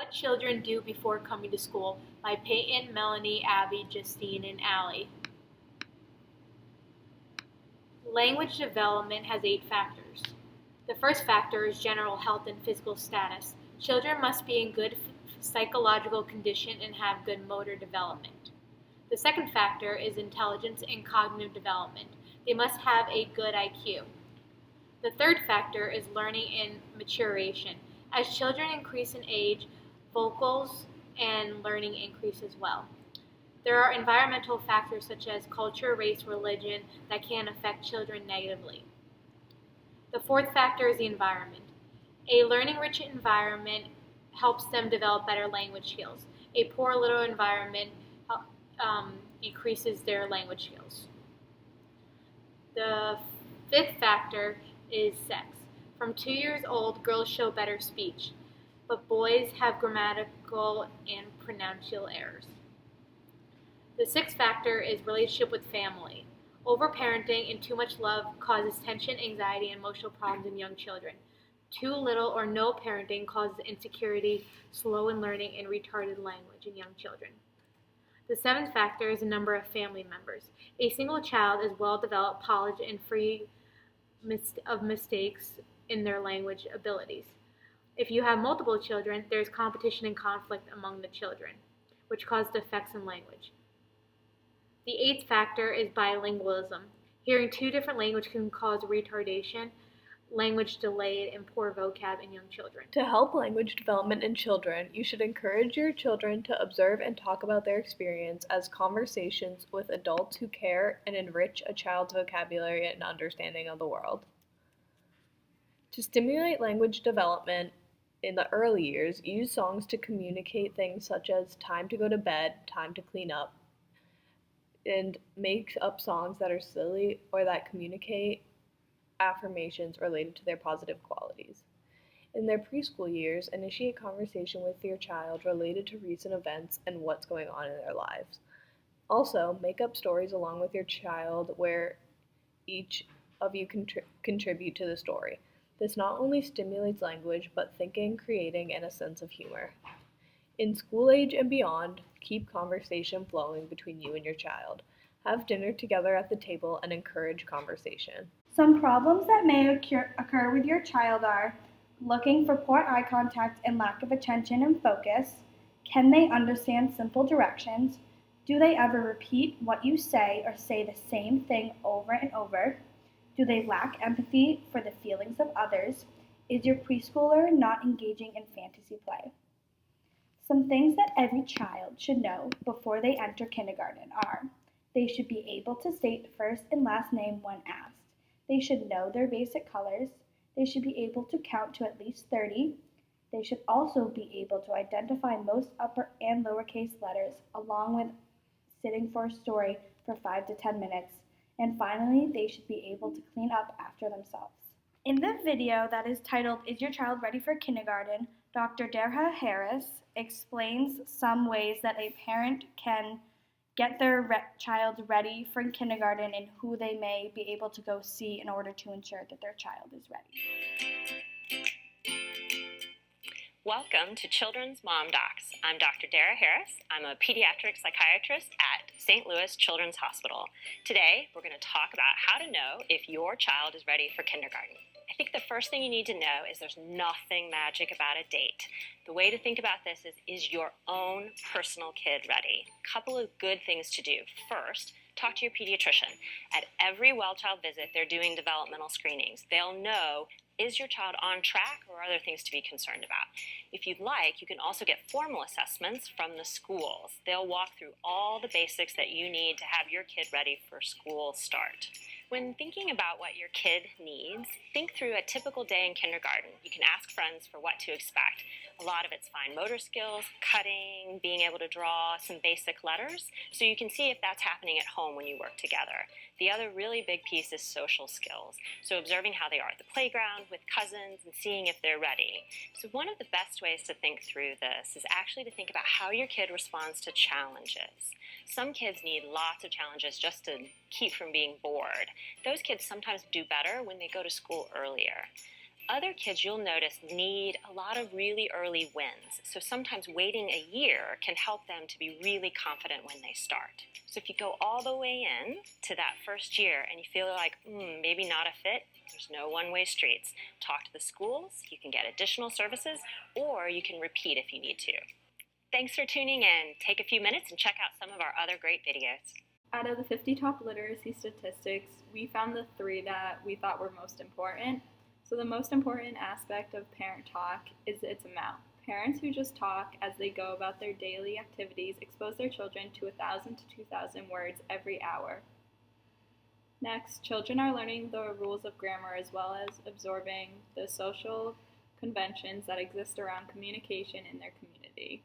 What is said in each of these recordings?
What Children Do Before Coming to School by Peyton, Melanie, Abby, Justine, and Allie. Language development has 8 factors. The first factor is general health and physical status. Children must be in good psychological condition and have good motor development. The second factor is intelligence and cognitive development. They must have a good IQ. The third factor is learning and maturation. As children increase in age, vocals and learning increase as well. There are environmental factors such as culture, race, religion that can affect children negatively. The fourth factor is the environment. A learning-rich environment helps them develop better language skills. A poor little environment increases their language skills. The fifth factor is sex. From 2 years old, girls show better speech, but boys have grammatical and pronuncial errors. The sixth factor is relationship with family. Overparenting and too much love causes tension, anxiety, and emotional problems in young children. Too little or no parenting causes insecurity, slow in learning, and retarded language in young children. The seventh factor is the number of family members. A single child is well-developed, polished, and free of mistakes in their language abilities. If you have multiple children, there is competition and conflict among the children, which causes defects in language. The eighth factor is bilingualism. Hearing 2 different languages can cause retardation, language delayed, and poor vocab in young children. To help language development in children, you should encourage your children to observe and talk about their experience as conversations with adults who care and enrich a child's vocabulary and understanding of the world. To stimulate language development in the early years, use songs to communicate things such as time to go to bed, time to clean up, and make up songs that are silly or that communicate affirmations related to their positive qualities. In their preschool years, initiate conversation with your child related to recent events and what's going on in their lives. Also, make up stories along with your child where each of you contribute to the story. This not only stimulates language, but thinking, creating, and a sense of humor. In school age and beyond, keep conversation flowing between you and your child. Have dinner together at the table and encourage conversation. Some problems that may occur with your child are looking for poor eye contact and lack of attention and focus. Can they understand simple directions? Do they ever repeat what you say or say the same thing over and over? Do they lack empathy for the feelings of others? Is your preschooler not engaging in fantasy play? Some things that every child should know before they enter kindergarten are: they should be able to state first and last name when asked. They should know their basic colors. They should be able to count to at least 30. They should also be able to identify most upper and lowercase letters, along with sitting for a story for 5 to 10 minutes. And finally, they should be able to clean up after themselves. In the video that is titled, "Is Your Child Ready for Kindergarten?" Dr. Derha Harris explains some ways that a parent can get their child ready for kindergarten and who they may be able to go see in order to ensure that their child is ready. Welcome to Children's Mom Docs. I'm Dr. Dara Harris. I'm a pediatric psychiatrist at St. Louis Children's Hospital. Today, we're going to talk about how to know if your child is ready for kindergarten. I think the first thing you need to know is there's nothing magic about a date. The way to think about this is your own personal kid ready? A couple of good things to do. First, talk to your pediatrician. At every well child visit, they're doing developmental screenings. They'll know, is your child on track or are there things to be concerned about? If you'd like, you can also get formal assessments from the schools. They'll walk through all the basics that you need to have your kid ready for school start. When thinking about what your kid needs, think through a typical day in kindergarten. You can ask friends for what to expect. A lot of it's fine motor skills, cutting, being able to draw some basic letters, so you can see if that's happening at home when you work together. The other really big piece is social skills, so observing how they are at the playground with cousins and seeing if they're ready. So one of the best ways to think through this is actually to think about how your kid responds to challenges. Some kids need lots of challenges just to keep from being bored. Those kids sometimes do better when they go to school earlier. Other kids you'll notice need a lot of really early wins. So sometimes waiting a year can help them to be really confident when they start. So if you go all the way in to that first year and you feel like, maybe not a fit, there's no one-way streets. Talk to the schools, you can get additional services, or you can repeat if you need to. Thanks for tuning in. Take a few minutes and check out some of our other great videos. Out of the 50 top literacy statistics, we found the 3 that we thought were most important. So the most important aspect of parent talk is its amount. Parents who just talk as they go about their daily activities expose their children to 1,000 to 2,000 words every hour. Next, children are learning the rules of grammar as well as absorbing the social conventions that exist around communication in their community.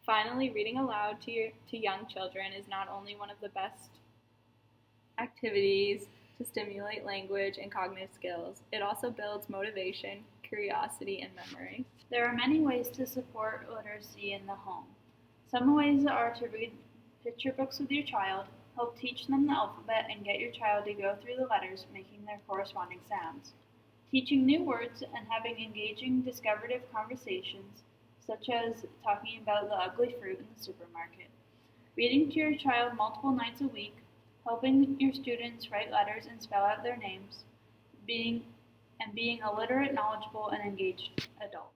Finally, reading aloud to young children is not only one of the best activities to stimulate language and cognitive skills, it also builds motivation, curiosity, and memory. There are many ways to support literacy in the home. Some ways are to read picture books with your child, help teach them the alphabet, and get your child to go through the letters, making their corresponding sounds. Teaching new words and having engaging, discoveраtive conversations, such as talking about the ugly fruit in the supermarket. Reading to your child multiple nights a week, helping your students write letters and spell out their names, being a literate, knowledgeable, and engaged adult.